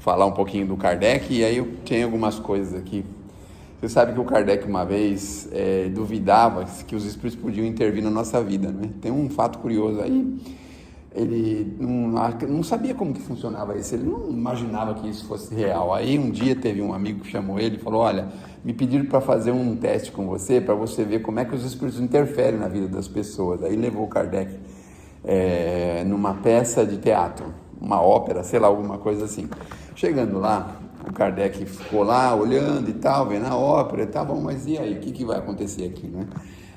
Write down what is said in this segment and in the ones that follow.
falar um pouquinho do Kardec, e aí eu tenho algumas coisas aqui. Você sabe que o Kardec uma vez duvidava que os espíritos podiam intervir na nossa vida, né? Tem um fato curioso aí, ele não sabia como que funcionava isso, ele não imaginava que isso fosse real. Aí um dia teve um amigo que chamou ele e falou: olha, me pediram para fazer um teste com você, para você ver como é que os espíritos interferem na vida das pessoas. Aí levou o Kardec numa peça de teatro, uma ópera, sei lá, alguma coisa assim. Chegando lá, o Kardec ficou lá olhando e tal, vendo a ópera e tal, bom, mas e aí, o que vai acontecer aqui, né?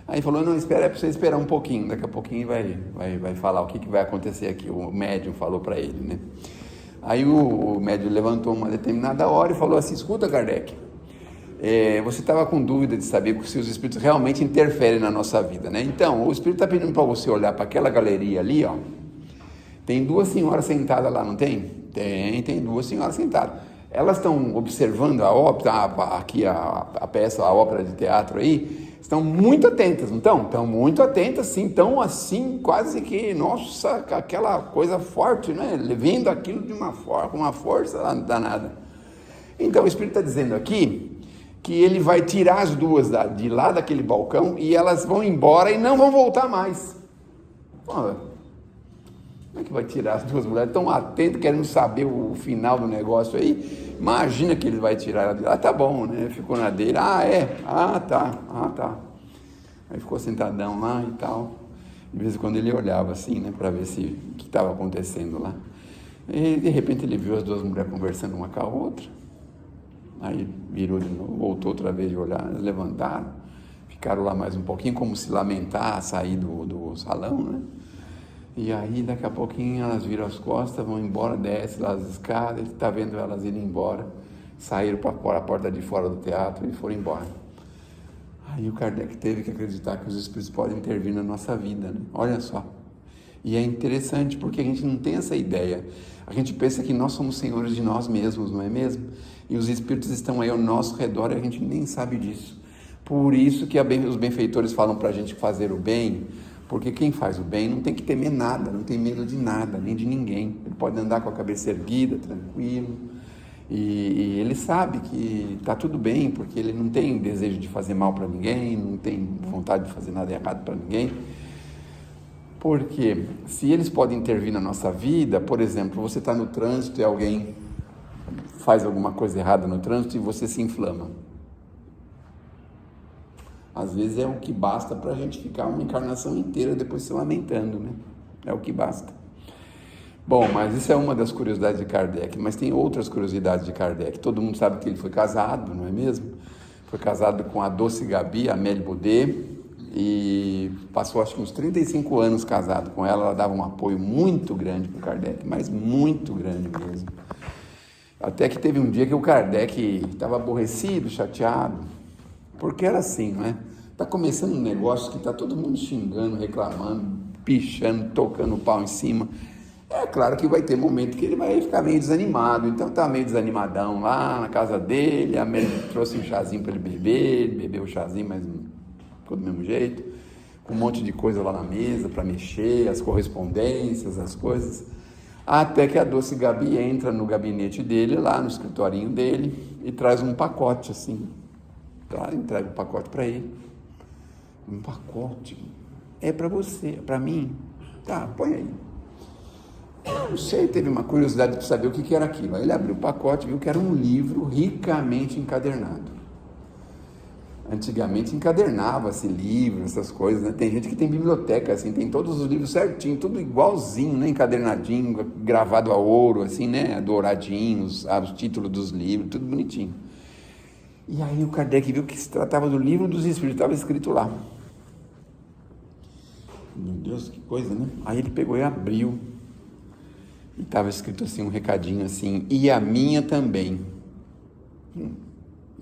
Aí falou: não, espera, é para você esperar um pouquinho, daqui a pouquinho vai falar o que vai acontecer aqui. O médium falou para ele, né? Aí o médium levantou uma determinada hora e falou assim: escuta, Kardec, você estava com dúvida de saber se os espíritos realmente interferem na nossa vida, né? Então, o espírito está pedindo para você olhar para aquela galeria ali, ó. Tem duas senhoras sentadas lá, não tem? Tem duas senhoras sentadas. Elas estão observando a ópera, aqui a peça, a ópera de teatro aí, estão muito atentas, não estão? Estão muito atentas, sim, estão assim, quase que, nossa, aquela coisa forte, né? Vendo aquilo de uma força danada. Então o Espírito está dizendo aqui que ele vai tirar as duas de lá daquele balcão e elas vão embora e não vão voltar mais. Como é que vai tirar as duas mulheres tão atentas, querendo saber o final do negócio aí? Imagina que ele vai tirar ela de lá. Tá bom, né? Ficou na dele. Tá. Aí ficou sentadão lá e tal. De vez em quando ele olhava assim, né? Para ver o que estava acontecendo lá. E de repente ele viu as duas mulheres conversando uma com a outra. Aí virou de novo, voltou outra vez de olhar. Eles levantaram, ficaram lá mais um pouquinho, como se lamentar, sair do salão, né? E aí, daqui a pouquinho, elas viram as costas, vão embora, desce lá as escadas, ele está vendo elas irem embora, saíram para a porta de fora do teatro e foram embora. Aí o Kardec teve que acreditar que os espíritos podem intervir na nossa vida, né? Olha só. E é interessante porque a gente não tem essa ideia. A gente pensa que nós somos senhores de nós mesmos, não é mesmo? E os espíritos estão aí ao nosso redor e a gente nem sabe disso. Por isso que os benfeitores falam para a gente fazer o bem. Porque quem faz o bem não tem que temer nada, não tem medo de nada, nem de ninguém. Ele pode andar com a cabeça erguida, tranquilo, e ele sabe que está tudo bem, porque ele não tem desejo de fazer mal para ninguém, não tem vontade de fazer nada errado para ninguém. Porque se eles podem intervir na nossa vida, por exemplo, você está no trânsito e alguém faz alguma coisa errada no trânsito e você se inflama. Às vezes é o que basta para a gente ficar uma encarnação inteira depois se lamentando, né? É o que basta. Bom, mas isso é uma das curiosidades de Kardec, mas tem outras curiosidades de Kardec. Todo mundo sabe que ele foi casado, não é mesmo? Foi casado com a doce Gabi, Amélie Baudet, e passou acho que uns 35 anos casado com ela. Ela dava um apoio muito grande para o Kardec, mas muito grande mesmo. Até que teve um dia que o Kardec estava aborrecido, chateado, porque era assim, né? Tá começando um negócio que tá todo mundo xingando, reclamando, pichando, tocando o pau em cima. É claro que vai ter momento que ele vai ficar meio desanimado. Então tá meio desanimadão lá na casa dele. A Amélie trouxe um chazinho para ele beber. Ele bebeu o chazinho, mas não ficou do mesmo jeito. Com um monte de coisa lá na mesa para mexer, as correspondências, as coisas. Até que a doce Gabi entra no gabinete dele, lá no escritorinho dele, e traz um pacote assim. Tá, entrega o pacote para ele. Um pacote? É para você, é para mim? Tá, põe aí. Eu não sei, teve uma curiosidade de saber o que era aquilo. Aí ele abriu o pacote e viu que era um livro ricamente encadernado. Antigamente encadernava-se livros, essas coisas, né? Tem gente que tem biblioteca, assim, tem todos os livros certinho, tudo igualzinho, né? Encadernadinho, gravado a ouro, assim, né? Douradinho, os títulos dos livros, tudo bonitinho. E aí o Kardec viu que se tratava do Livro dos Espíritos, estava escrito lá. Meu Deus, que coisa, né? Aí ele pegou e abriu. E estava escrito assim, um recadinho assim: e a minha também.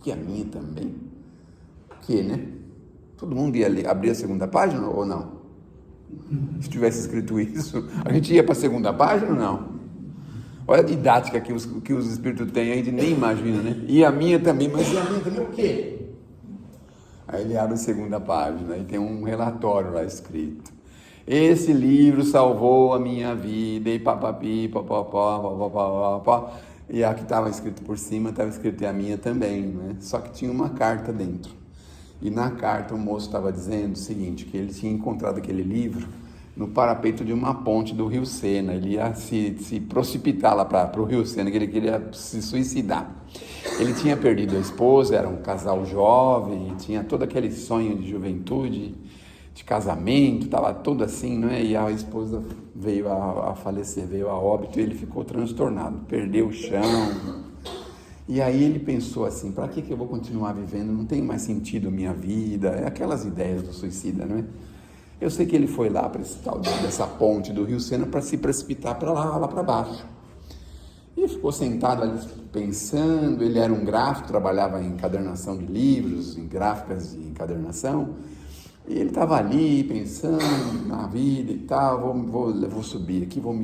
E a minha também? O que, né? Todo mundo ia abrir a segunda página ou não? Se tivesse escrito isso, a gente ia para a segunda página ou não? Olha a didática que os espíritos têm, a gente nem imagina, né? E a minha também, mas e a minha também o quê? Aí ele abre a segunda página e tem um relatório lá escrito: esse livro salvou a minha vida, e papapi, papapá, papapá, papapá. E a que estava escrito por cima, estava escrito e a minha também, né? Só que tinha uma carta dentro. E na carta o moço estava dizendo o seguinte, que ele tinha encontrado aquele livro no parapeito de uma ponte do Rio Sena. Ele ia se precipitar lá para o Rio Sena, que ele queria se suicidar. Ele tinha perdido a esposa, era um casal jovem, tinha todo aquele sonho de juventude, de casamento, estava tudo assim, não é? E a esposa veio a falecer, veio a óbito, e ele ficou transtornado, perdeu o chão. E aí ele pensou assim, para que eu vou continuar vivendo? Não tem mais sentido a minha vida. É aquelas ideias do suicida, não é? Eu sei que ele foi lá para esse tal dessa ponte do Rio Sena para se precipitar para lá para baixo. E ficou sentado ali pensando. Ele era um gráfico, trabalhava em encadernação de livros, em gráficas de encadernação. E ele estava ali pensando na vida e tal, vou subir aqui, vou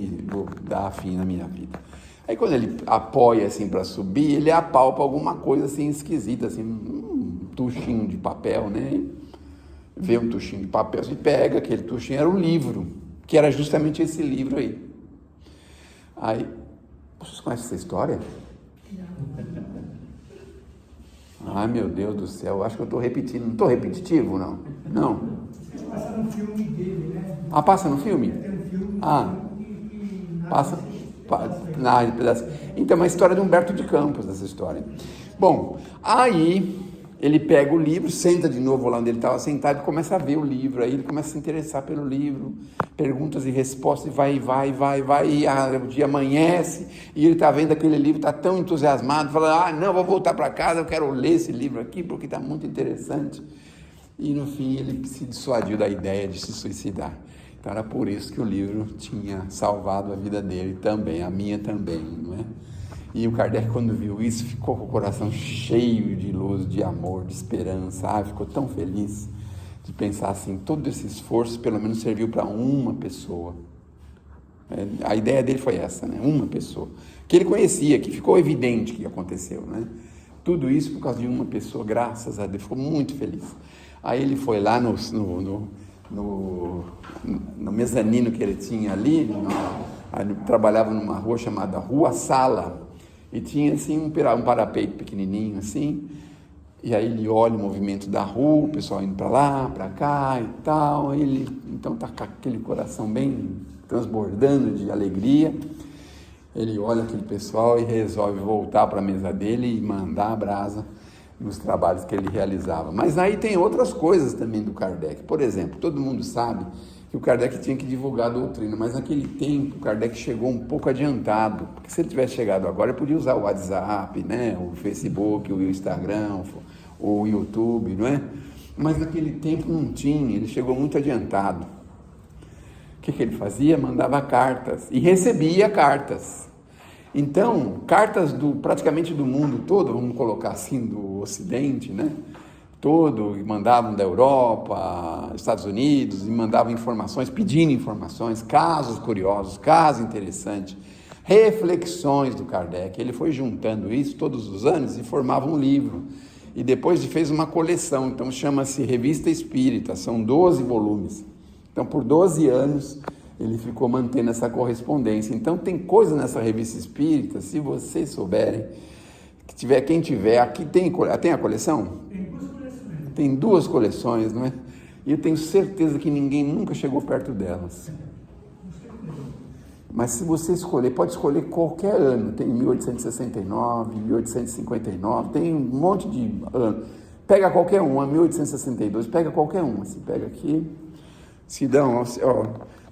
dar fim na minha vida. Aí quando ele apoia assim para subir, ele apalpa alguma coisa assim esquisita, assim, um tuchinho de papel, né? Vê um tuchinho de papel, se pega, aquele tuchinho era um livro, que era justamente esse livro aí. Aí, vocês conhecem essa história? Ai, meu Deus do céu, acho que eu estou repetindo. Não estou repetitivo, não? Não. Passa no filme dele, né? Ah, passa no filme? Tem um filme que passa. Então, é uma história de Humberto de Campos, essa história. Bom, aí ele pega o livro, senta de novo lá onde ele estava sentado e começa a ver o livro. Aí ele começa a se interessar pelo livro, perguntas e respostas, e vai, e o dia amanhece, e ele está vendo aquele livro, está tão entusiasmado, fala, não, vou voltar para casa, eu quero ler esse livro aqui, porque está muito interessante. E no fim ele se dissuadiu da ideia de se suicidar. Então era por isso que o livro tinha salvado a vida dele também, a minha também, não é? E o Kardec, quando viu isso, ficou com o coração cheio de luz, de amor, de esperança, ficou tão feliz de pensar assim, todo esse esforço pelo menos serviu para uma pessoa. A ideia dele foi essa, né? Uma pessoa, que ele conhecia, que ficou evidente que aconteceu, né? Tudo isso por causa de uma pessoa, graças a Deus, ficou muito feliz. Aí ele foi lá no mezanino que ele tinha ali, trabalhava numa rua chamada Rua Sala, e tinha assim um parapeito pequenininho assim, e aí ele olha o movimento da rua, o pessoal indo para lá, para cá e tal, ele então está com aquele coração bem transbordando de alegria. Ele olha aquele pessoal e resolve voltar para a mesa dele e mandar a brasa nos trabalhos que ele realizava. Mas aí tem outras coisas também do Kardec. Por exemplo, todo mundo sabe que o Kardec tinha que divulgar a doutrina, mas naquele tempo o Kardec chegou um pouco adiantado, porque se ele tivesse chegado agora, ele podia usar o WhatsApp, né, o Facebook, o Instagram, o YouTube, não é? Mas naquele tempo não tinha, ele chegou muito adiantado. O que ele fazia? Mandava cartas e recebia cartas. Então, cartas praticamente do mundo todo, vamos colocar assim, do Ocidente, né? Todo, mandavam da Europa, Estados Unidos, e mandavam informações, pedindo informações, casos curiosos, casos interessantes, reflexões do Kardec. Ele foi juntando isso todos os anos e formava um livro. E depois fez uma coleção, então chama-se Revista Espírita, são 12 volumes. Então, por 12 anos, ele ficou mantendo essa correspondência. Então, tem coisa nessa Revista Espírita, se vocês souberem, quem tiver, aqui tem a coleção? Tem 2 coleções, não é? E eu tenho certeza que ninguém nunca chegou perto delas. Mas se você escolher, pode escolher qualquer ano. Tem 1869, 1859, tem um monte de ano. Pega qualquer um, 1862, pega qualquer um. Assim, pega aqui, Sidão,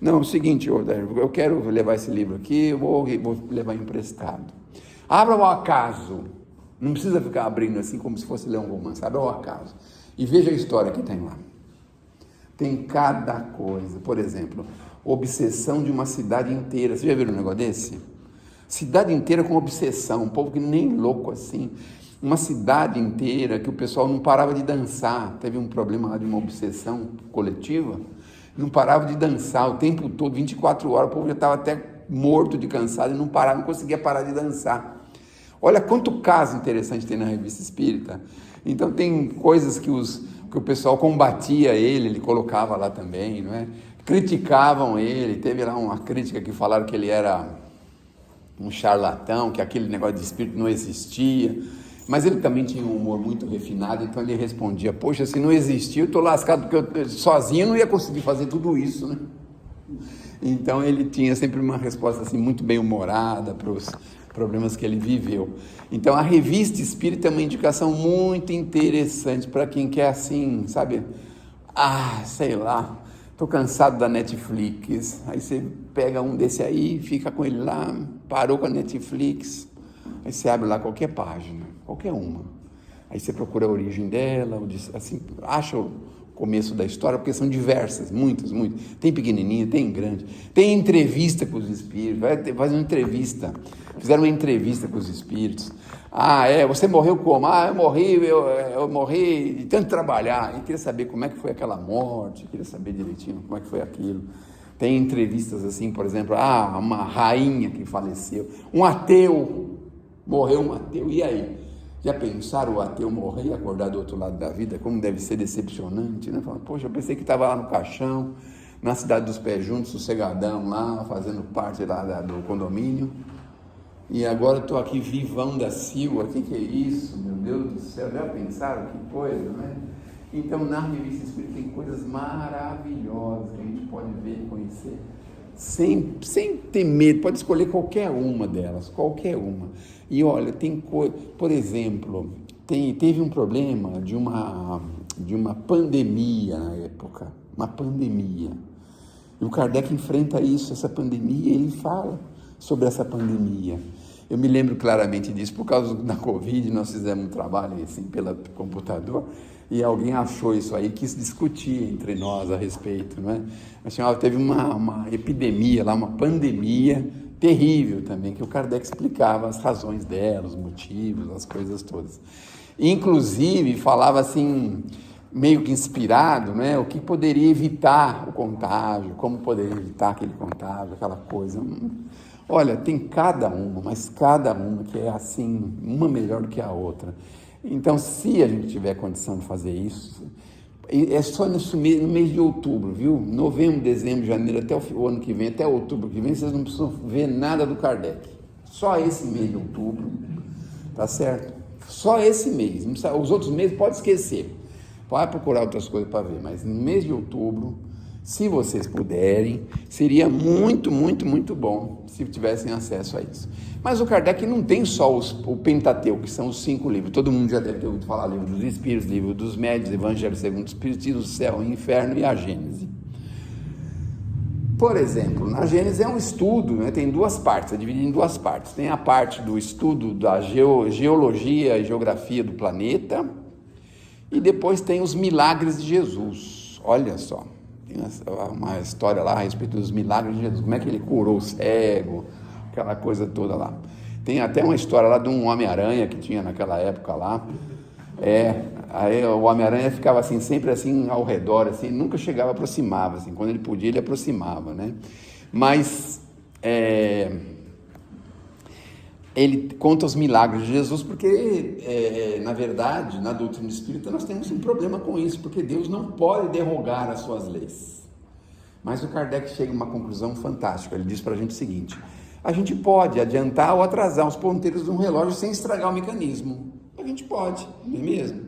não, é o seguinte, eu quero levar esse livro aqui, eu vou levar emprestado. Abra ao acaso, não precisa ficar abrindo assim como se fosse ler um romance, abra ao acaso. E veja a história que tem lá. Tem cada coisa, por exemplo, obsessão de uma cidade inteira. Você já viu um negócio desse? Cidade inteira com obsessão, um povo que nem louco assim. Uma cidade inteira que o pessoal não parava de dançar. Teve um problema lá de uma obsessão coletiva. Não parava de dançar o tempo todo, 24 horas. O povo já estava até morto de cansado e não parava, não conseguia parar de dançar. Olha quanto caso interessante tem na Revista Espírita. Então tem coisas que o pessoal combatia ele colocava lá também, não é? Criticavam ele, teve lá uma crítica que falaram que ele era um charlatão, que aquele negócio de espírito não existia. Mas ele também tinha um humor muito refinado, então ele respondia: poxa, se não existia, eu estou lascado, porque eu sozinho não ia conseguir fazer tudo isso, né? Então ele tinha sempre uma resposta assim, muito bem humorada para os problemas que ele viveu. Então a revista Espírita é uma indicação muito interessante para quem quer assim, sabe? Sei lá, estou cansado da Netflix. Aí você pega um desse aí, fica com ele lá, parou com a Netflix, aí você abre lá qualquer página, qualquer uma. Aí você procura a origem dela, assim, acha o começo da história, porque são diversas, muitas. Tem pequenininha, tem grande. Tem entrevista com os espíritos, vai fazer uma entrevista. Fizeram uma entrevista com os espíritos. Você morreu como? Eu morri de tanto trabalhar. E queria saber como é que foi aquela morte, queria saber direitinho como é que foi aquilo. Tem entrevistas assim, por exemplo, uma rainha que faleceu, um ateu, morreu um ateu, e aí? Já pensaram o ateu morrer e acordar do outro lado da vida? Como deve ser decepcionante, né? Fala, poxa, eu pensei que estava lá no caixão, na cidade dos pés juntos, sossegadão lá, fazendo parte lá do condomínio, e agora estou aqui vivão da Silva. O que é isso? Meu Deus do céu, já pensaram? Que coisa, né? Então, na Revista Espírita tem coisas maravilhosas que a gente pode ver e conhecer, sem ter medo. Pode escolher qualquer uma delas, qualquer uma. E olha, tem coisa, por exemplo, teve um problema de uma pandemia na época, uma pandemia. E o Kardec enfrenta essa pandemia, e ele fala sobre essa pandemia. Eu me lembro claramente disso, por causa da Covid, nós fizemos um trabalho assim pelo computador, e alguém achou isso aí, quis discutir entre nós a respeito, não é? Assim, teve uma epidemia lá, uma pandemia terrível também, que o Kardec explicava as razões dela, os motivos, as coisas todas. Inclusive, falava assim, meio que inspirado, né? O que poderia evitar o contágio, como poderia evitar aquele contágio, aquela coisa. Olha, tem cada uma, mas cada uma que é assim, uma melhor do que a outra. Então, se a gente tiver condição de fazer isso, é só no mês de outubro, viu? Novembro, dezembro, janeiro, até o ano que vem, até outubro que vem, vocês não precisam ver nada do Kardec. Só esse mês de outubro, tá certo? Só esse mês. Os outros meses pode esquecer. Pode procurar outras coisas para ver, mas no mês de outubro, se vocês puderem, seria muito, muito, muito bom se tivessem acesso a isso. Mas o Kardec não tem só o Pentateuco, que são os 5 livros. Todo mundo já deve ter ouvido falar: livro dos Espíritos, livro dos Médiuns, Evangelho segundo o Espiritismo, o Céu, o Inferno e a Gênese. Por exemplo, na Gênese é um estudo, né? Tem 2 partes, é dividido em 2 partes. Tem a parte do estudo da geologia e geografia do planeta, e depois tem os milagres de Jesus. Olha só, tem uma história lá a respeito dos milagres de Jesus, como é que ele curou o cego, aquela coisa toda lá. Tem até uma história lá de um Homem-Aranha que tinha naquela época lá. Aí o Homem-Aranha ficava assim, sempre assim ao redor, assim, nunca chegava, aproximava, assim, quando ele podia ele aproximava, né? Mas ele conta os milagres de Jesus porque, na verdade, na doutrina espírita nós temos um problema com isso, porque Deus não pode derrogar as suas leis. Mas o Kardec chega a uma conclusão fantástica. Ele diz para a gente o seguinte: a gente pode adiantar ou atrasar os ponteiros de um relógio sem estragar o mecanismo. A gente pode, não é mesmo?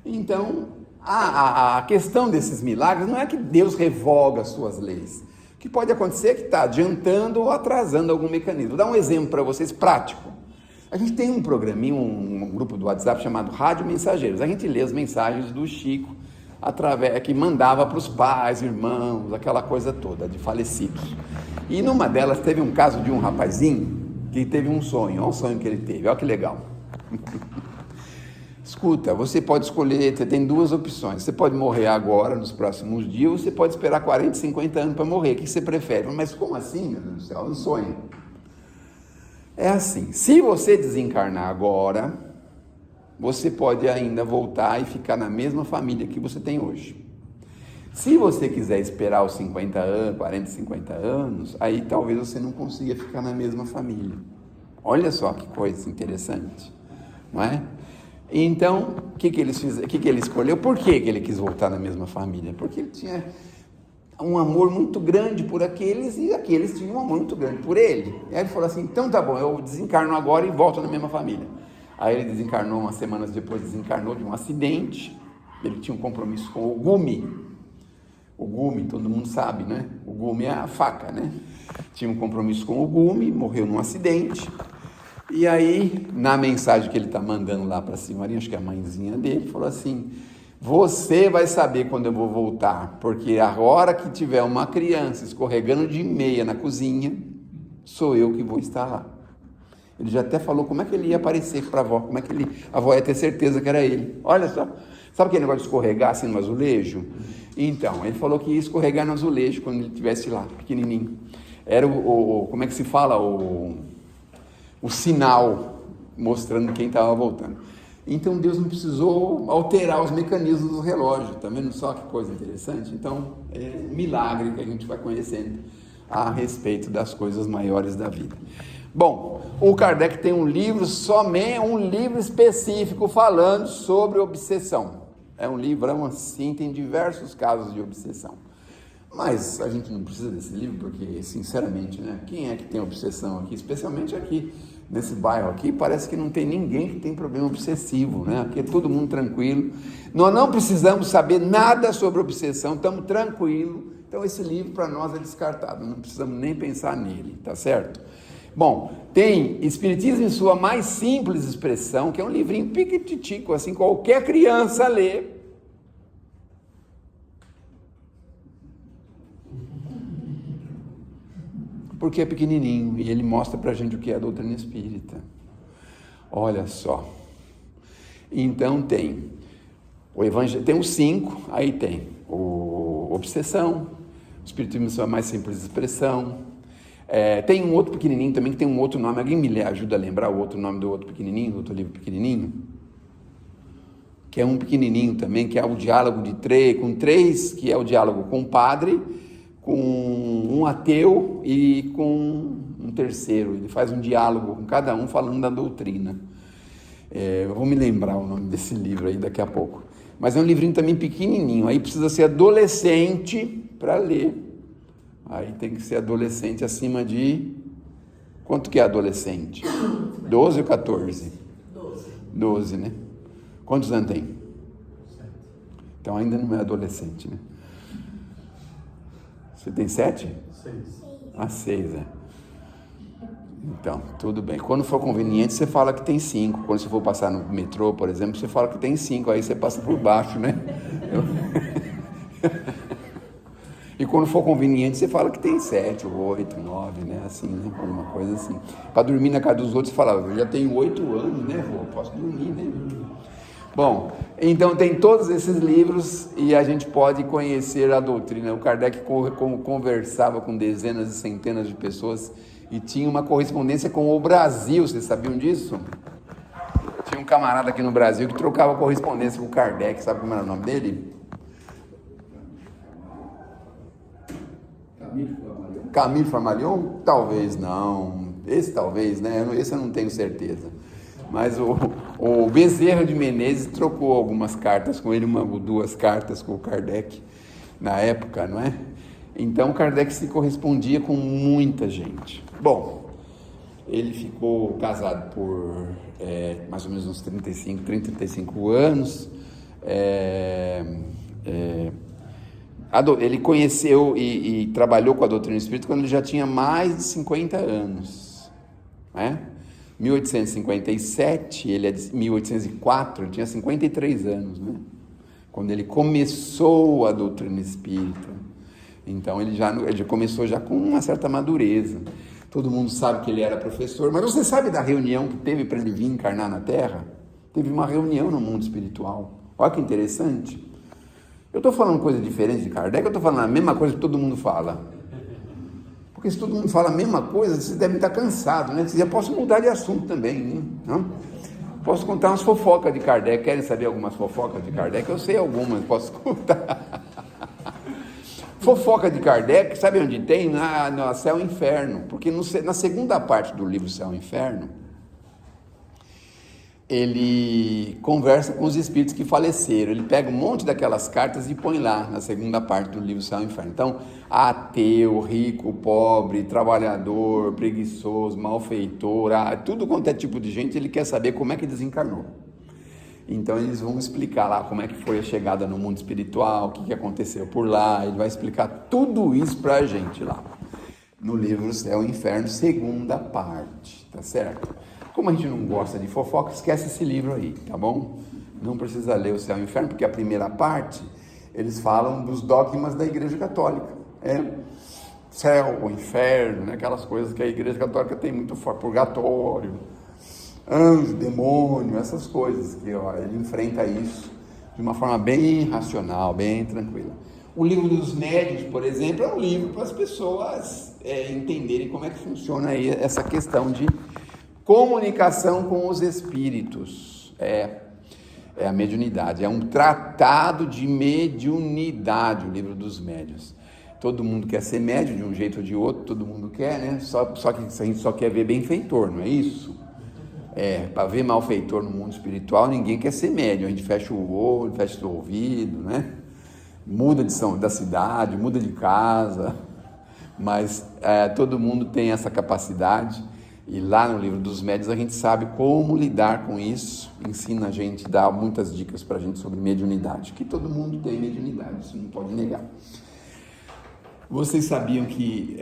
Então, a questão desses milagres não é que Deus revoga as suas leis. O que pode acontecer é que está adiantando ou atrasando algum mecanismo. Vou dar um exemplo para vocês prático. A gente tem um programinho, um grupo do WhatsApp chamado Rádio Mensageiros. A gente lê as mensagens do Chico, que mandava para os pais, irmãos, aquela coisa toda de falecidos. E numa delas teve um caso de um rapazinho que teve um sonho. Olha o sonho que ele teve, olha que legal. Escuta, você pode escolher, você tem 2 opções. Você pode morrer agora, nos próximos dias, ou você pode esperar 40, 50 anos para morrer. O que você prefere? Mas como assim, meu Deus do céu? É um sonho. É assim, se você desencarnar agora, você pode ainda voltar e ficar na mesma família que você tem hoje. Se você quiser esperar os 50 anos, 40, 50 anos, aí talvez você não consiga ficar na mesma família. Olha só que coisa interessante, não é? Então, o que ele escolheu? Por que ele quis voltar na mesma família? Porque ele tinha um amor muito grande por aqueles e aqueles tinham um amor muito grande por ele. E aí ele falou assim, então tá bom, eu desencarno agora e volto na mesma família. Aí ele desencarnou, umas semanas depois desencarnou de um acidente, ele tinha um compromisso com o gume. O gume, todo mundo sabe, né? O gume é a faca, né? Tinha um compromisso com o gume, morreu num acidente. E aí, na mensagem que ele está mandando lá para a senhorinha, acho que é a mãezinha dele, falou assim, você vai saber quando eu vou voltar, porque a hora que tiver uma criança escorregando de meia na cozinha, sou eu que vou estar lá. Ele já até falou como é que ele ia aparecer para a avó, como é que a avó ia ter certeza que era ele. Olha só, sabe aquele negócio de escorregar assim no azulejo? Então, ele falou que ia escorregar no azulejo quando ele estivesse lá, pequenininho. Era como é que se fala? O sinal mostrando quem estava voltando. Então Deus não precisou alterar os mecanismos do relógio, tá vendo só que coisa interessante? Então é um milagre que a gente vai conhecendo a respeito das coisas maiores da vida. Bom, o Kardec tem um livro, somente um livro específico falando sobre obsessão. É um livrão assim, tem diversos casos de obsessão. Mas a gente não precisa desse livro porque, sinceramente, né? Quem é que tem obsessão aqui? Especialmente aqui, nesse bairro aqui, parece que não tem ninguém que tem problema obsessivo, né? Aqui é todo mundo tranquilo. Nós não precisamos saber nada sobre obsessão, estamos tranquilos. Então esse livro para nós é descartado, não precisamos nem pensar nele, tá certo? Bom, tem Espiritismo em sua mais simples expressão, que é um livrinho piquititico, assim, qualquer criança lê. Porque é pequenininho e ele mostra pra gente o que é a doutrina espírita. Olha só. Então tem o Evangelho, tem os 5, aí tem o Obsessão, o Espiritismo em sua mais simples expressão. Tem um outro pequenininho também que tem um outro nome. Alguém me ajuda a lembrar o outro nome do outro pequenininho, do outro livro pequenininho? Que é um pequenininho também, que é o diálogo com três, que é o diálogo com o padre, com um ateu e com um terceiro. Ele faz um diálogo com cada um falando da doutrina. Eu vou me lembrar o nome desse livro aí daqui a pouco. Mas é um livrinho também pequenininho, aí precisa ser adolescente para ler. Aí tem que ser adolescente acima de... Quanto que é adolescente? 12 ou 14? 12, né? Quantos anos tem? 7. Então ainda não é adolescente, né? Você tem 7? 6. Ah, 6, é. Então, tudo bem. Quando for conveniente, você fala que tem 5. Quando você for passar no metrô, por exemplo, você fala que tem 5. Aí você passa por baixo, né? E quando for conveniente, você fala que tem 7, 8, 9, né? Assim, né? Alguma coisa assim. Para dormir na casa dos outros, você fala, eu já tenho 8 anos, né, vô? Posso dormir, né? Bom, então tem todos esses livros e a gente pode conhecer a doutrina. O Kardec conversava com dezenas e centenas de pessoas e tinha uma correspondência com o Brasil, vocês sabiam disso? Tinha um camarada aqui no Brasil que trocava correspondência com o Kardec, sabe como era o nome dele? Camille Flammarion? Talvez não, esse talvez, né? Esse eu não tenho certeza. Mas o Bezerra de Menezes trocou algumas cartas com ele, 1 ou 2 cartas com o Kardec na época, não é? Então Kardec se correspondia com muita gente. Bom, ele ficou casado por mais ou menos uns 35 anos. Ele conheceu e trabalhou com a doutrina espírita quando ele já tinha mais de 50 anos, né? 1857, ele é de 1804, ele tinha 53 anos, né? Quando ele começou a doutrina espírita. Então ele já começou já com uma certa madureza. Todo mundo sabe que ele era professor, mas você sabe da reunião que teve para ele vir encarnar na Terra? Teve uma reunião no mundo espiritual. Olha que interessante. Eu estou falando coisa diferente de Kardec, eu estou falando a mesma coisa que todo mundo fala. Porque se todo mundo fala a mesma coisa, vocês devem estar cansados, né? Eu posso mudar de assunto também, né? Não? Posso contar umas fofocas de Kardec. Querem saber algumas fofocas de Kardec? Eu sei algumas, posso contar. Fofoca de Kardec, sabe onde tem? No Céu e Inferno. Porque na segunda parte do livro Céu e Inferno, ele conversa com os espíritos que faleceram. Ele pega um monte daquelas cartas e põe lá na segunda parte do livro Céu e Inferno. Então, ateu, rico, pobre, trabalhador, preguiçoso, malfeitor, tudo quanto é tipo de gente, ele quer saber como é que desencarnou. Então eles vão explicar lá como é que foi a chegada no mundo espiritual, o que aconteceu por lá. Ele vai explicar tudo isso pra gente lá no livro Céu e Inferno, segunda parte, tá certo? Como a gente não gosta de fofoca, esquece esse livro aí, tá bom? Não precisa ler o Céu e o Inferno, porque a primeira parte, eles falam dos dogmas da Igreja Católica. Céu, o inferno, né? Aquelas coisas que a Igreja Católica tem muito forte, purgatório, anjo, demônio, essas coisas, que ele enfrenta isso de uma forma bem racional, bem tranquila. O livro dos médiuns, por exemplo, é um livro para as pessoas entenderem como é que funciona aí essa questão de comunicação com os espíritos. É a mediunidade, é um tratado de mediunidade, o livro dos médiuns. Todo mundo quer ser médium de um jeito ou de outro, todo mundo quer, né? Só que a gente só quer ver benfeitor, não é isso? Para ver malfeitor no mundo espiritual, ninguém quer ser médium. A gente fecha o olho, fecha o ouvido, né? Muda da cidade, muda de casa, mas todo mundo tem essa capacidade. E lá no livro dos médiuns a gente sabe como lidar com isso, ensina a gente, dá muitas dicas para a gente sobre mediunidade, que todo mundo tem mediunidade, isso não pode negar. Vocês sabiam que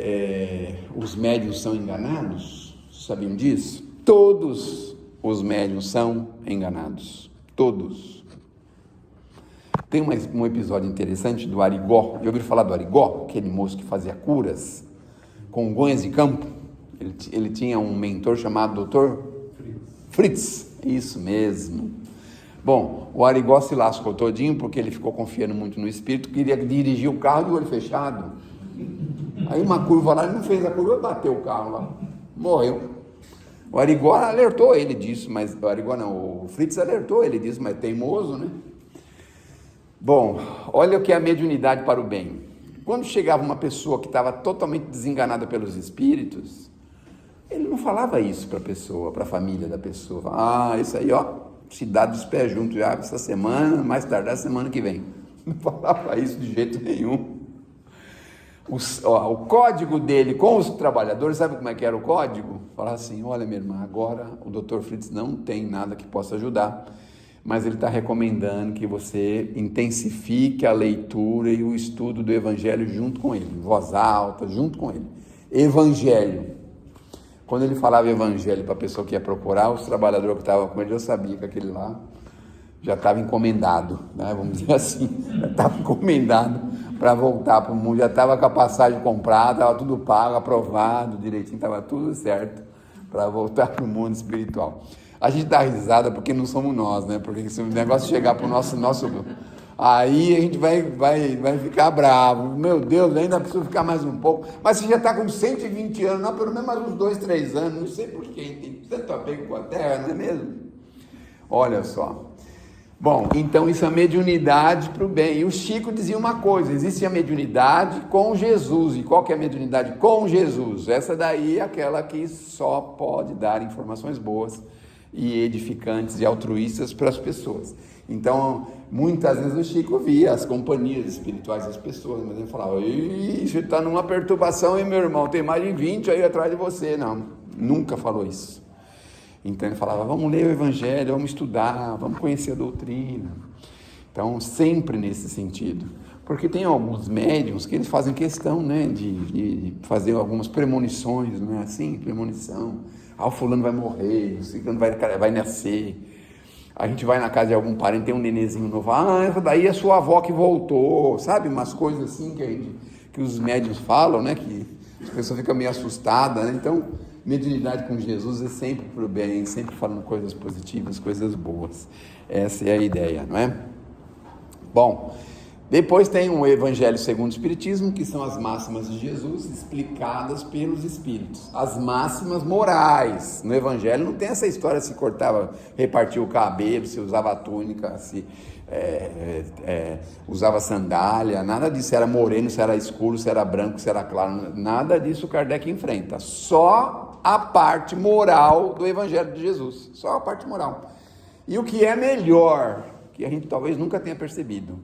os médiuns são enganados? Sabiam disso? Todos os médiuns são enganados, todos. Tem um episódio interessante do Arigó. Já ouviram falar do Arigó? Aquele moço que fazia curas com gonhas de campo. Ele tinha um mentor chamado Dr. Fritz, isso mesmo. Bom, o Arigó se lascou todinho porque ele ficou confiando muito no espírito, queria dirigir o carro de olho fechado. Aí uma curva lá, ele não fez a curva, bateu o carro lá, morreu. O Arigó alertou ele disso, mas o Fritz alertou ele disso, mas teimoso, né? Bom, olha o que é a mediunidade para o bem. Quando chegava uma pessoa que estava totalmente desenganada pelos espíritos, ele não falava isso para a pessoa, para a família da pessoa. Isso aí, se dá dos pés juntos já essa semana, mais tardar semana que vem. Não falava isso de jeito nenhum. O código dele com os trabalhadores, sabe como é que era o código? Falava assim: olha, minha irmã, agora o Dr. Fritz não tem nada que possa ajudar, mas ele está recomendando que você intensifique a leitura e o estudo do Evangelho junto com ele, em voz alta, junto com ele. Evangelho. Quando ele falava Evangelho para a pessoa que ia procurar, os trabalhadores que estavam com ele, eu sabia que aquele lá já estava encomendado, né? Vamos dizer assim, já estava encomendado para voltar para o mundo, já estava com a passagem comprada, estava tudo pago, aprovado, direitinho, estava tudo certo para voltar para o mundo espiritual. A gente dá risada porque não somos nós, né? Porque se o negócio chegar para o nosso... Aí a gente vai ficar bravo. Meu Deus, ainda preciso ficar mais um pouco. Mas você já está com 120 anos, não, pelo menos mais uns 2, 3 anos. Não sei porquê, tem tanto apego com a terra, não é mesmo? Olha só. Bom, então isso é mediunidade para o bem. E o Chico dizia uma coisa: existe a mediunidade com Jesus. E qual que é a mediunidade com Jesus? Essa daí é aquela que só pode dar informações boas e edificantes e altruístas para as pessoas. Então, muitas vezes o Chico via as companhias espirituais das pessoas, mas ele falava: você está numa perturbação, hein, meu irmão? Tem mais de 20 aí atrás de você. Não, nunca falou isso. Então ele falava: vamos ler o Evangelho, vamos estudar, vamos conhecer a doutrina. Então, sempre nesse sentido. Porque tem alguns médiuns que eles fazem questão, né, de fazer algumas premonições, não é assim? Premonição. O fulano vai morrer, o ciclano vai nascer. A gente vai na casa de algum parente, tem um nenenzinho novo. Essa daí é sua avó que voltou, sabe? Umas coisas assim que os médiuns falam, né? Que a pessoa fica meio assustada, né? Então, mediunidade com Jesus é sempre para o bem, sempre falando coisas positivas, coisas boas. Essa é a ideia, não é? Bom, depois tem o Evangelho segundo o Espiritismo, que são as máximas de Jesus explicadas pelos Espíritos. As máximas morais. No Evangelho não tem essa história se cortava, repartia o cabelo, se usava túnica, se usava sandália, nada disso. Se era moreno, se era escuro, se era branco, se era claro, nada disso Kardec enfrenta. Só a parte moral do Evangelho de Jesus. Só a parte moral. E o que é melhor, que a gente talvez nunca tenha percebido,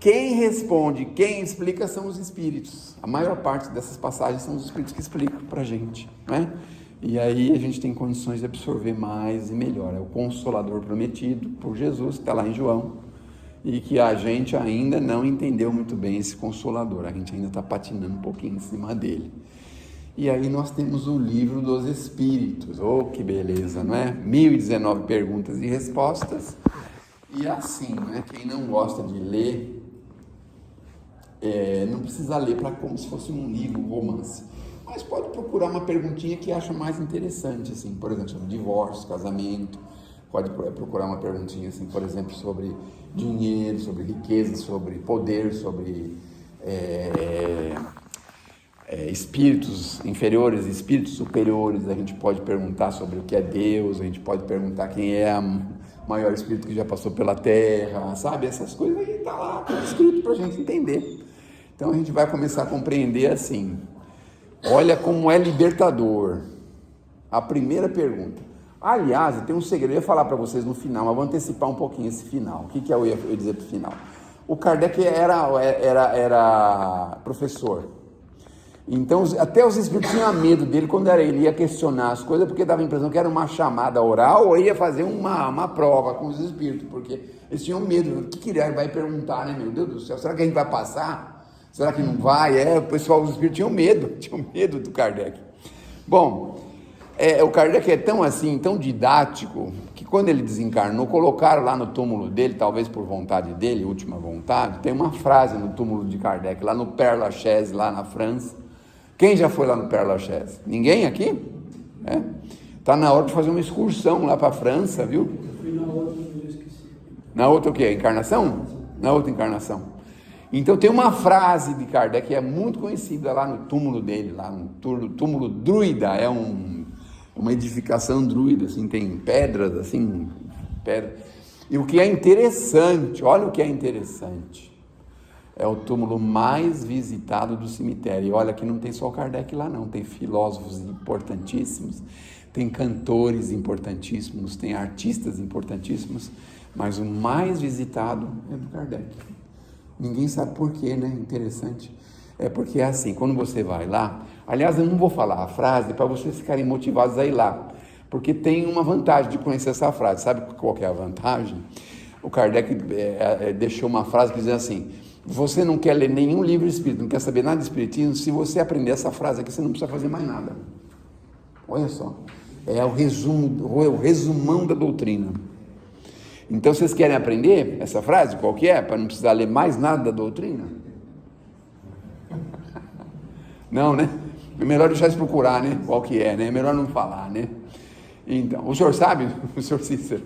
quem responde, quem explica são os espíritos. A maior parte dessas passagens são os espíritos que explicam para a gente, né? E aí a gente tem condições de absorver mais e melhor. É o Consolador prometido por Jesus, que está lá em João, e que a gente ainda não entendeu muito bem esse Consolador. A gente ainda está patinando um pouquinho em cima dele. E aí nós temos o Livro dos Espíritos. Oh, que beleza, não é? 1019 perguntas e respostas. E assim, né? Quem não gosta de ler, não precisa ler como se fosse um livro, um romance, mas pode procurar uma perguntinha que acha mais interessante, assim, por exemplo, sobre divórcio, casamento. Pode procurar uma perguntinha, assim, por exemplo, sobre dinheiro, sobre riqueza, sobre poder, sobre espíritos inferiores, espíritos superiores. A gente pode perguntar sobre o que é Deus, a gente pode perguntar quem é o maior espírito que já passou pela Terra, sabe? Essas coisas aí tá lá, tá escrito pra gente entender. Então a gente vai começar a compreender assim. Olha como é libertador. A primeira pergunta. Aliás, eu tenho um segredo, eu ia falar para vocês no final, mas vou antecipar um pouquinho esse final. O que eu ia dizer para o final? O Kardec era professor. Então, até os espíritos tinham medo dele quando ele ia questionar as coisas, porque dava a impressão que era uma chamada oral ou ia fazer uma prova com os espíritos, porque eles tinham medo. O que ele vai perguntar, né? Meu Deus do céu, será que a gente vai passar? Será que não vai? O pessoal, os espíritos tinham medo do Kardec. Bom, o Kardec é tão assim, tão didático, que quando ele desencarnou, colocaram lá no túmulo dele, talvez por vontade dele, última vontade, tem uma frase no túmulo de Kardec, lá no Père Lachaise, lá na França. Quem já foi lá no Père Lachaise? Ninguém aqui? Tá na hora de fazer uma excursão lá para a França, viu? Eu fui na outra, eu esqueci. Na outra o quê? Encarnação? Na outra encarnação. Então tem uma frase de Kardec que é muito conhecida lá no túmulo dele, lá no túmulo druida, é uma edificação druida, assim, tem pedras, assim, E o que é interessante, olha o que é interessante, é o túmulo mais visitado do cemitério. E olha que não tem só o Kardec lá não, tem filósofos importantíssimos, tem cantores importantíssimos, tem artistas importantíssimos, mas o mais visitado é do Kardec. Ninguém sabe por quê, né? Interessante. É porque é assim, quando você vai lá, aliás, eu não vou falar a frase para vocês ficarem motivados a ir lá, porque tem uma vantagem de conhecer essa frase. Sabe qual que é a vantagem? O Kardec deixou uma frase que diz assim: você não quer ler nenhum livro espírita, não quer saber nada de espiritismo, se você aprender essa frase aqui, você não precisa fazer mais nada. Olha só, é o resumão da doutrina. Então, vocês querem aprender essa frase? Qual que é? Para não precisar ler mais nada da doutrina? Não, né? É melhor deixar eles procurar, né? Qual que é, né? É melhor não falar, né? Então, o senhor sabe, o senhor Cícero?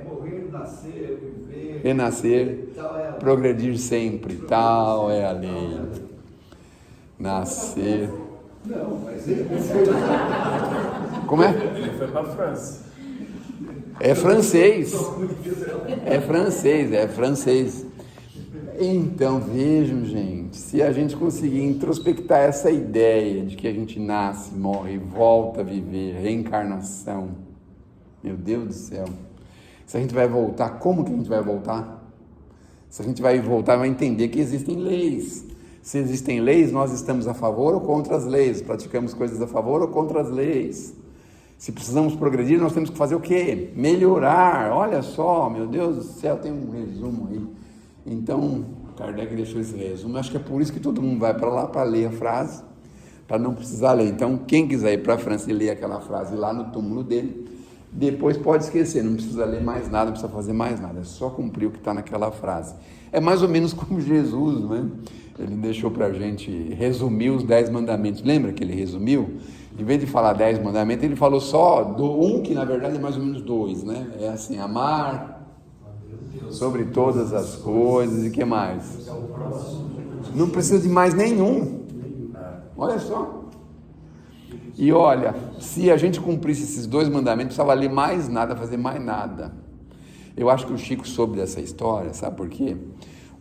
Morrer, nascer, viver... Renascer, progredir sempre, tal é a lei. Nascer... Não, mas Como é? ele foi para a França. É francês. Então, vejam, gente, se a gente conseguir introspectar essa ideia de que a gente nasce, morre, volta a viver, reencarnação, meu Deus do céu, se a gente vai voltar, como que a gente vai voltar? Se a gente vai voltar, vai entender que existem leis. Se existem leis, nós estamos a favor ou contra as leis, praticamos coisas a favor ou contra as leis. Se precisamos progredir, nós temos que fazer o quê? Melhorar. Olha só, meu Deus do céu, tem um resumo aí. Então, Kardec deixou esse resumo. Acho que é por isso que todo mundo vai para lá para ler a frase, para não precisar ler. Então, quem quiser ir para a França e ler aquela frase lá no túmulo dele, depois pode esquecer, não precisa ler mais nada, não precisa fazer mais nada, é só cumprir o que está naquela frase. É mais ou menos como Jesus, né? Ele deixou para a gente resumir os 10 mandamentos. Lembra que ele resumiu? Em vez de falar 10 mandamentos, ele falou só um, que na verdade é mais ou menos 2, né? É assim, amar sobre todas as coisas, e o que mais? Não precisa de mais nenhum. Olha só. E olha, se a gente cumprisse esses 2 mandamentos, não precisava ler mais nada, fazer mais nada. Eu acho que o Chico soube dessa história, sabe por quê?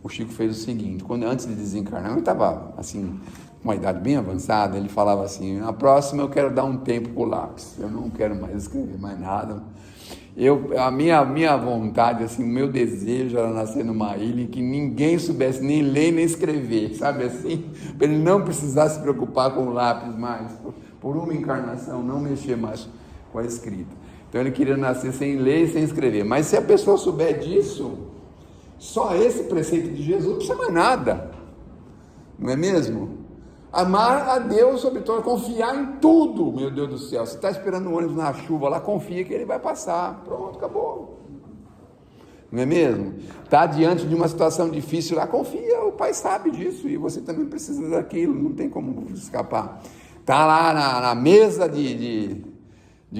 O Chico fez o seguinte: antes de desencarnar, ele estava assim, com uma idade bem avançada, ele falava assim: na próxima eu quero dar um tempo para o lápis, eu não quero mais escrever mais nada. A minha vontade, assim, o meu desejo era nascer numa ilha em que ninguém soubesse nem ler nem escrever, sabe assim? Para ele não precisar se preocupar com o lápis mais, por uma encarnação, não mexer mais com a escrita. Então ele queria nascer sem ler e sem escrever. Mas se a pessoa souber disso, só esse preceito de Jesus não precisa mais nada, não é mesmo? Amar a Deus sobre todo, confiar em tudo, meu Deus do céu. Você está esperando o ônibus na chuva lá, confia que ele vai passar. Pronto, acabou. Não é mesmo? Está diante de uma situação difícil lá, confia, o Pai sabe disso e você também precisa daquilo, não tem como escapar. Está lá na mesa de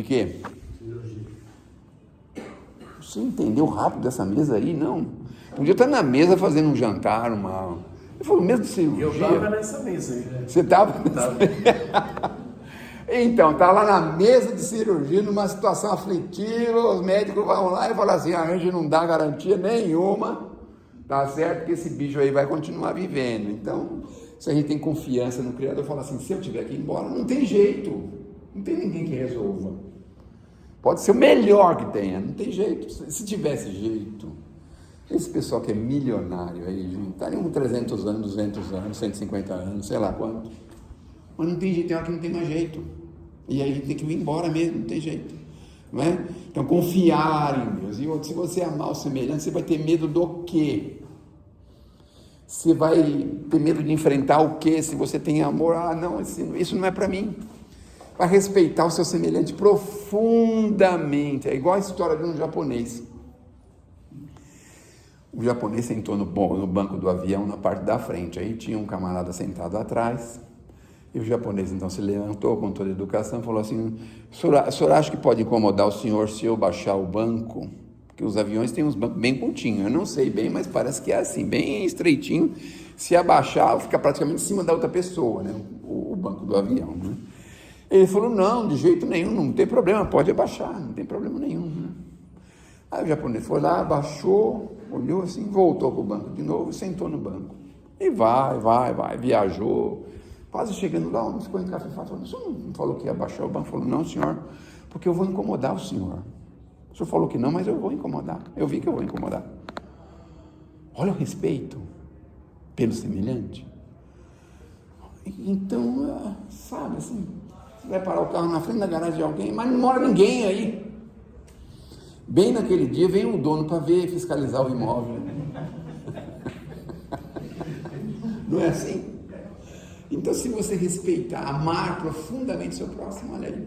quê? Você entendeu rápido essa mesa aí? Não. Podia estar na mesa fazendo um jantar, Ele falou, mesa de cirurgia? Eu estava nessa mesa aí. Você estava? Então, está lá na mesa de cirurgia, numa situação aflitiva, os médicos vão lá e falam assim, a gente não dá garantia nenhuma, tá certo? Que esse bicho aí vai continuar vivendo. Então, se a gente tem confiança no Criador, fala assim, se eu tiver que ir embora, não tem jeito, não tem ninguém que resolva. Pode ser o melhor que tenha, não tem jeito. Se tivesse jeito, esse pessoal que é milionário aí, gente, estaria com 300 anos, 200 anos, 150 anos, sei lá quanto. Mas não tem jeito, tem hora que não tem mais jeito. E aí a gente tem que ir embora mesmo, não tem jeito. Não é? Então, confiar em Deus. E outro, se você amar o semelhante, você vai ter medo do quê? Você vai ter medo de enfrentar o quê? Se você tem amor, não, isso não é para mim. Vai respeitar o seu semelhante profundamente. É igual a história de um japonês. O japonês sentou no banco do avião, na parte da frente. Aí tinha um camarada sentado atrás. E o japonês então se levantou com toda a educação e falou assim, o senhor acha que pode incomodar o senhor se eu baixar o banco? Porque os aviões têm uns bancos bem curtinhos, eu não sei bem, mas parece que é assim, bem estreitinho. Se abaixar, fica praticamente em cima da outra pessoa, né? O banco do avião, né? Ele falou, não, de jeito nenhum, não tem problema, pode abaixar, não tem problema nenhum, né? Aí o japonês foi lá, abaixou, olhou assim, voltou para o banco de novo e sentou no banco. E vai, viajou, quase chegando lá, onde ficou encafifado, falou, o senhor não falou que ia abaixar o banco? Falou, não, senhor, porque eu vou incomodar o senhor. O senhor falou que não, mas eu vou incomodar, eu vi que eu vou incomodar. Olha o respeito pelo semelhante. Então, sabe assim, você vai parar o carro na frente da garagem de alguém, mas não mora ninguém aí. Bem naquele dia vem o dono para ver, fiscalizar o imóvel. Não é assim? Então, se você respeitar, amar profundamente seu próximo, olha aí.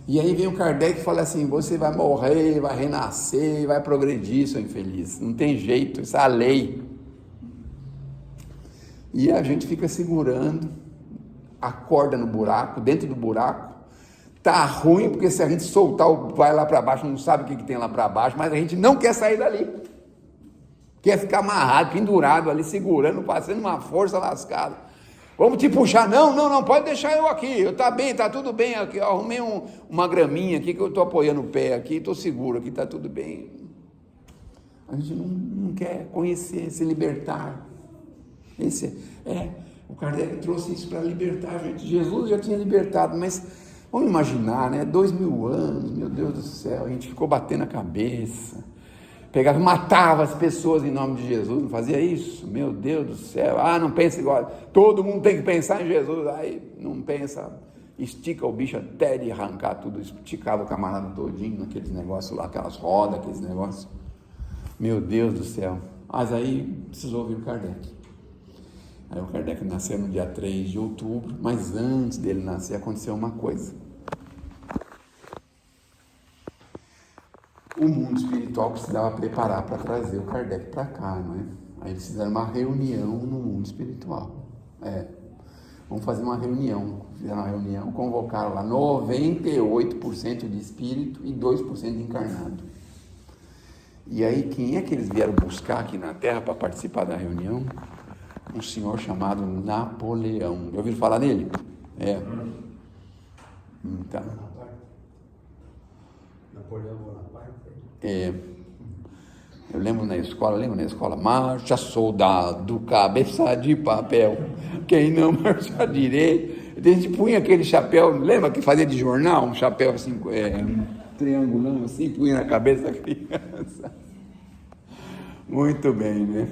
E aí vem o Kardec e fala assim, você vai morrer, vai renascer, vai progredir, seu infeliz. Não tem jeito, isso é a lei. E a gente fica segurando a corda no buraco, dentro do buraco. Tá ruim, porque se a gente soltar, vai lá para baixo, não sabe o que tem lá para baixo, mas a gente não quer sair dali. Quer ficar amarrado, pendurado ali, segurando, passando uma força lascada. Vamos te puxar, não, pode deixar eu aqui, tá bem, tá tudo bem aqui, eu arrumei uma graminha aqui que eu tô apoiando o pé aqui, tô seguro aqui, tá tudo bem. A gente não quer conhecer, se libertar. O Kardec trouxe isso para libertar a gente. Jesus já tinha libertado, mas vamos imaginar, né? 2000 anos, meu Deus do céu, a gente ficou batendo a cabeça, pegava, matava as pessoas em nome de Jesus, não fazia isso? Meu Deus do céu, não pensa igual, todo mundo tem que pensar em Jesus, aí não pensa, estica o bicho até de arrancar tudo, esticava o camarada todinho naqueles negócios lá, aquelas rodas, aqueles negócios, meu Deus do céu. Mas aí precisou ouvir o Kardec. Aí o Kardec nasceu no dia 3 de outubro, mas antes dele nascer aconteceu uma coisa. O mundo espiritual precisava preparar para trazer o Kardec para cá, não é? Aí eles fizeram uma reunião no mundo espiritual. Vamos fazer uma reunião. Fizeram uma reunião, convocaram lá 98% de espírito e 2% de encarnado. E aí, quem é que eles vieram buscar aqui na Terra para participar da reunião? Um senhor chamado Napoleão. Já ouviram falar nele? Então. Napoleão Bonaparte? Eu lembro na escola, marcha soldado, cabeça de papel, quem não marcha direito, a gente punha aquele chapéu, lembra que fazia de jornal, um chapéu assim, triangulão assim, punha na cabeça da criança. Muito bem, né?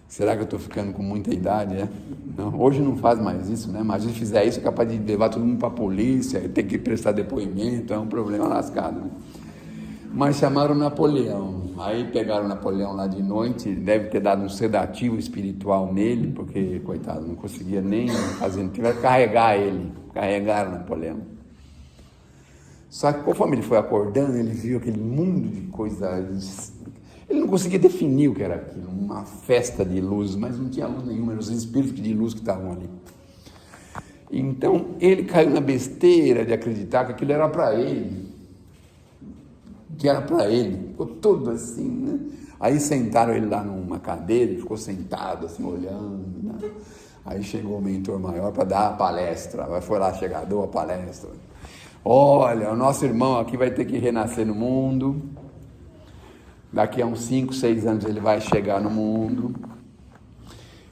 Será que eu estou ficando com muita idade, é? Não, hoje não faz mais isso, né? Mas se fizer isso, é capaz de levar todo mundo para a polícia, ter que prestar depoimento, é um problema lascado, né? Mas chamaram Napoleão, aí pegaram Napoleão lá de noite, deve ter dado um sedativo espiritual nele, porque, coitado, não conseguia nem fazer, tiveram que carregar ele, carregaram Napoleão. Só que conforme ele foi acordando, ele viu aquele mundo de coisas. Ele não conseguia definir o que era aquilo, uma festa de luz, mas não tinha luz nenhuma, eram os espíritos de luz que estavam ali. Então, ele caiu na besteira de acreditar que aquilo era para ele, ficou todo assim, né? Aí sentaram ele lá numa cadeira, ele ficou sentado assim, olhando, né? Aí chegou o mentor maior para dar a palestra, foi lá chegar, deu a palestra. Olha, o nosso irmão aqui vai ter que renascer no mundo. Daqui a uns 5, 6 anos ele vai chegar no mundo.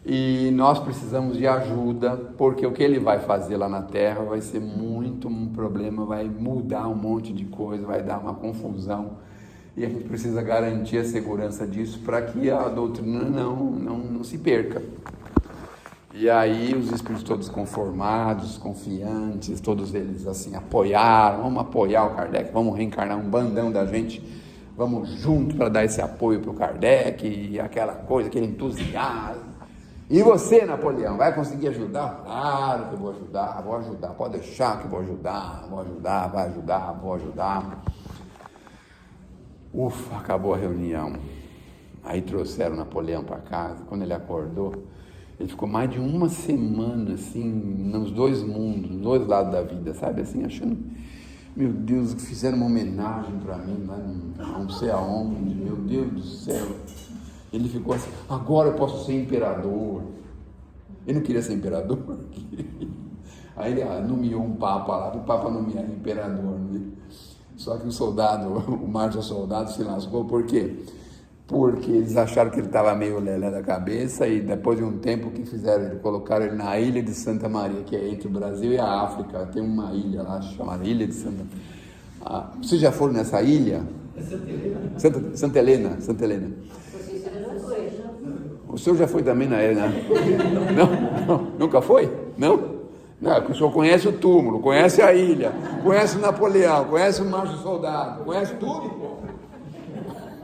E nós precisamos de ajuda, porque o que ele vai fazer lá na Terra vai ser muito um problema, vai mudar um monte de coisa, vai dar uma confusão. E a gente precisa garantir a segurança disso para que a doutrina não se perca. E aí os espíritos todos conformados, confiantes, todos eles assim apoiaram, vamos apoiar o Kardec, vamos reencarnar um bandão da gente, vamos junto para dar esse apoio para o Kardec, e aquela coisa, aquele entusiasmo. E você, Napoleão, vai conseguir ajudar? Claro que eu vou ajudar, pode deixar que vou ajudar, vou ajudar. Ufa, acabou a reunião. Aí trouxeram Napoleão para casa. Quando ele acordou, ele ficou mais de uma semana, assim, nos dois mundos, nos dois lados da vida, sabe, assim, achando, meu Deus, fizeram uma homenagem para mim, lá não sei aonde, meu Deus do céu. Ele ficou assim, agora eu posso ser imperador. Ele não queria ser imperador. Aí ele nomeou um papa lá, o papa nomear imperador, né? Só que o Márcio Soldado se lascou, por quê? Porque eles acharam que ele estava meio lelé da cabeça, e depois de um tempo que fizeram, ele colocaram ele na ilha de Santa Maria, que é entre o Brasil e a África, tem uma ilha lá chamada Ilha de Santa Maria. Vocês já foram nessa ilha? Santa Helena. O senhor já foi também na ilha, né? Não, nunca foi? Não, o senhor conhece o túmulo, conhece a ilha, conhece o Napoleão, conhece o Márcio Soldado, conhece tudo, pô.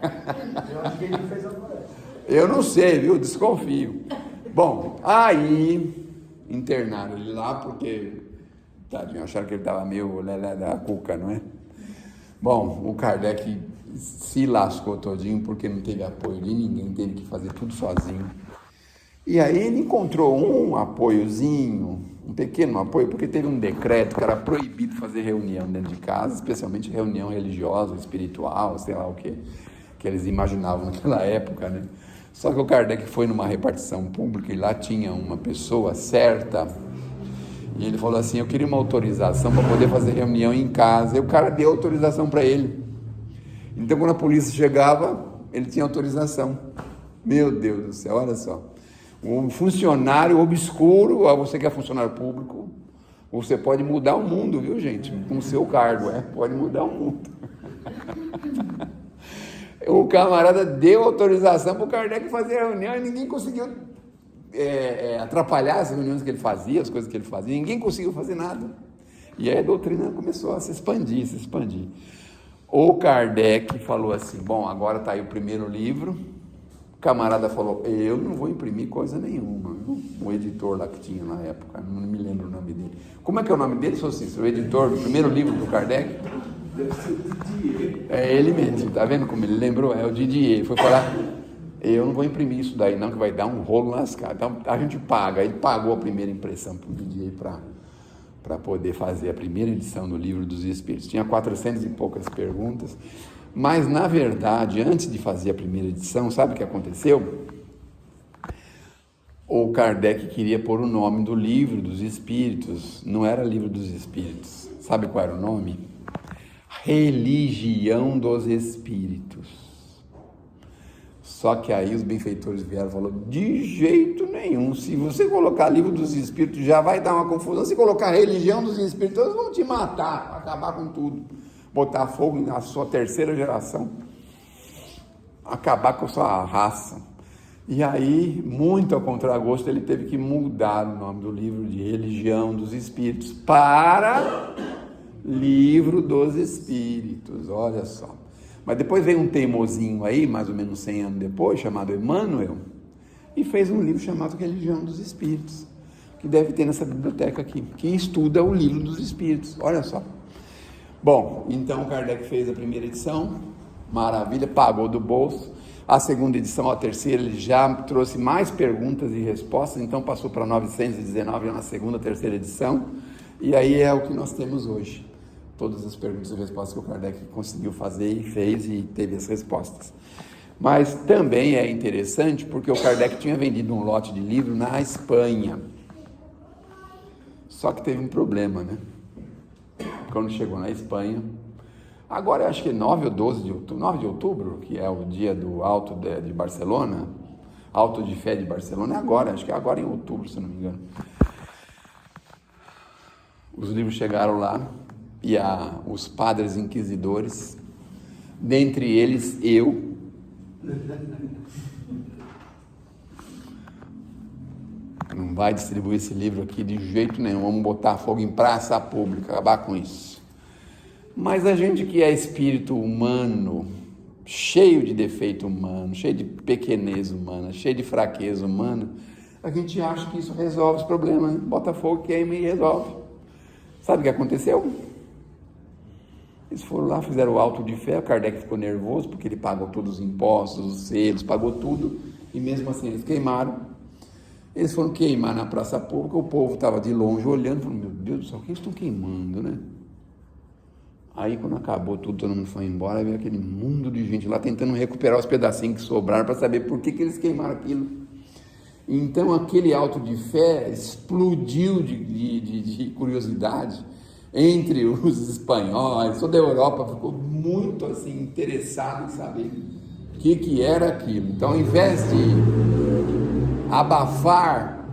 Eu acho que ele fez a palestra. Eu não sei, viu? Desconfio. Bom, aí internaram ele lá porque, tadinho, acharam que ele estava meio lelé da cuca, não é? Bom, o Kardec se lascou todinho porque não teve apoio de ninguém, teve que fazer tudo sozinho. E aí ele encontrou um apoiozinho, um pequeno apoio, porque teve um decreto que era proibido fazer reunião dentro de casa, especialmente reunião religiosa, espiritual, sei lá o que eles imaginavam naquela época, né? Só que o Kardec foi numa repartição pública e lá tinha uma pessoa certa, e ele falou assim, eu queria uma autorização para poder fazer reunião em casa, e o cara deu autorização para ele. Então quando a polícia chegava, ele tinha autorização. Meu Deus do céu, olha só. Um funcionário obscuro, você que é funcionário público, você pode mudar o mundo, viu, gente? Com o seu cargo, pode mudar o mundo. O camarada deu autorização para o Kardec fazer a reunião e ninguém conseguiu atrapalhar as reuniões que ele fazia, as coisas que ele fazia, ninguém conseguiu fazer nada. E aí a doutrina começou a se expandir. O Kardec falou assim, bom, agora está aí o primeiro livro. O camarada falou, eu não vou imprimir coisa nenhuma. O editor lá que tinha na época, não me lembro o nome dele. Como é que é o nome dele, Sr. Cícero? O editor do primeiro livro do Kardec? Deve ser o Didier. É ele mesmo, tá vendo como ele lembrou? É o Didier. Ele foi falar, eu não vou imprimir isso daí não, que vai dar um rolo lascado. Então a gente paga. Ele pagou a primeira impressão para o Didier para poder fazer a primeira edição do Livro dos Espíritos. Tinha 400 e poucas perguntas. Mas, na verdade, antes de fazer a primeira edição, sabe o que aconteceu? O Kardec queria pôr o nome do Livro dos Espíritos. Não era Livro dos Espíritos. Sabe qual era o nome? Religião dos Espíritos. Só que aí os benfeitores vieram e falaram, de jeito nenhum, se você colocar Livro dos Espíritos já vai dar uma confusão, se colocar Religião dos Espíritos, eles vão te matar, acabar com tudo. botar fogo na sua terceira geração, acabar com a sua raça. E aí, muito ao contragosto, ele teve que mudar o nome do livro de Religião dos Espíritos para Livro dos Espíritos, olha só. Mas depois veio um teimosinho aí, mais ou menos 100 anos depois, chamado Emmanuel, e fez um livro chamado Religião dos Espíritos, que deve ter nessa biblioteca aqui, que estuda o Livro dos Espíritos, olha só. Bom, então Kardec fez a primeira edição, maravilha, pagou do bolso. A segunda edição, a terceira, ele já trouxe mais perguntas e respostas, então passou para 919 na segunda, terceira edição, e aí é o que nós temos hoje. Todas as perguntas e respostas que o Kardec conseguiu fazer e fez e teve as respostas. Mas também é interessante porque o Kardec tinha vendido um lote de livro na Espanha. Só que teve um problema, né? Quando chegou na Espanha, agora eu acho que é 9 ou 12 de outubro, 9 de outubro, que é o dia do Alto de Barcelona, Alto de Fé de Barcelona, é agora, acho que é agora em outubro, se não me engano. Os livros chegaram lá e os padres inquisidores, dentre eles eu, não vai distribuir esse livro aqui de jeito nenhum, vamos botar fogo em praça pública, acabar com isso. Mas a gente que é espírito humano, cheio de defeito humano, cheio de pequenez humana, cheio de fraqueza humana, a gente acha que isso resolve os problemas, né? Bota fogo, queima e resolve. Sabe o que aconteceu? Eles foram lá, fizeram o auto de fé, o Kardec ficou nervoso, porque ele pagou todos os impostos, os selos, pagou tudo, e mesmo assim eles queimaram. Eles foram queimar na praça pública, o povo estava de longe olhando, falando, meu Deus do céu, o que eles estão queimando, né? Aí quando acabou tudo, todo mundo foi embora, veio aquele mundo de gente lá tentando recuperar os pedacinhos que sobraram para saber por que eles queimaram aquilo. Então aquele auto de fé explodiu de curiosidade entre os espanhóis, toda a Europa ficou muito assim interessado em saber o que era aquilo. Então, ao invés de abafar,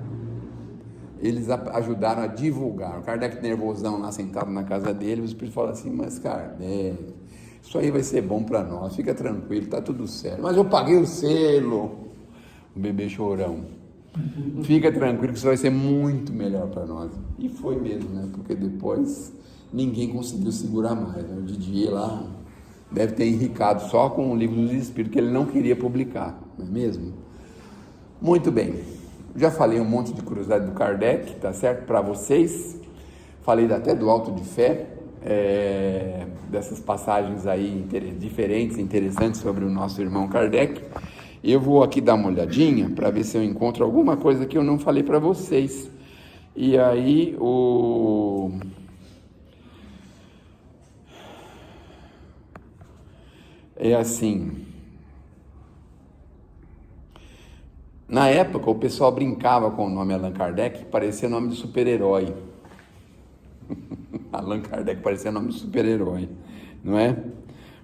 eles ajudaram a divulgar. O Kardec nervosão lá sentado na casa dele, o espírito fala assim, mas Kardec, isso aí vai ser bom para nós, fica tranquilo, tá tudo certo. Mas eu paguei o selo, o bebê chorão. Fica tranquilo que isso vai ser muito melhor para nós. E foi mesmo, né? Porque depois ninguém conseguiu segurar mais, né? O Didier lá deve ter enricado só com o Livro dos Espíritos, que ele não queria publicar, não é mesmo? Muito bem. Já falei um monte de curiosidade do Kardec, tá certo? Para vocês. Falei até do Auto de Fé, dessas passagens aí diferentes, interessantes sobre o nosso irmão Kardec. Eu vou aqui dar uma olhadinha para ver se eu encontro alguma coisa que eu não falei para vocês. E aí é assim, na época o pessoal brincava com o nome Allan Kardec, parecia nome de super-herói. Allan Kardec parecia nome de super-herói, não é?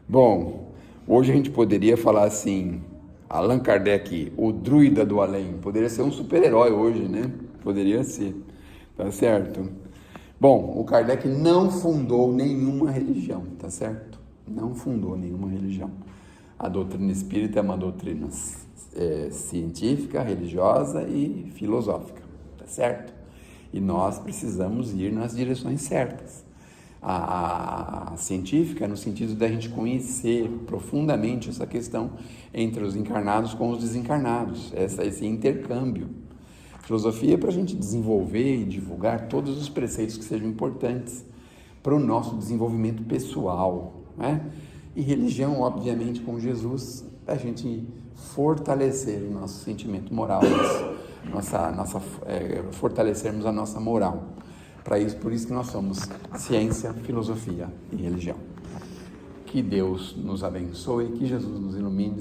Bom, hoje a gente poderia falar assim, Allan Kardec, o druida do além, poderia ser um super-herói hoje, né? Poderia ser, tá certo? Bom, o Kardec não fundou nenhuma religião, tá certo? Não fundou nenhuma religião. A doutrina espírita é uma doutrina científica, religiosa e filosófica, tá certo? E nós precisamos ir nas direções certas. A científica, no sentido da gente conhecer profundamente essa questão entre os encarnados com os desencarnados, esse intercâmbio. Filosofia é para a gente desenvolver e divulgar todos os preceitos que sejam importantes para o nosso desenvolvimento pessoal, né? E religião, obviamente, com Jesus, para a gente fortalecer o nosso sentimento moral, fortalecermos a nossa moral. Por isso que nós somos ciência, filosofia e religião. Que Deus nos abençoe, que Jesus nos ilumine.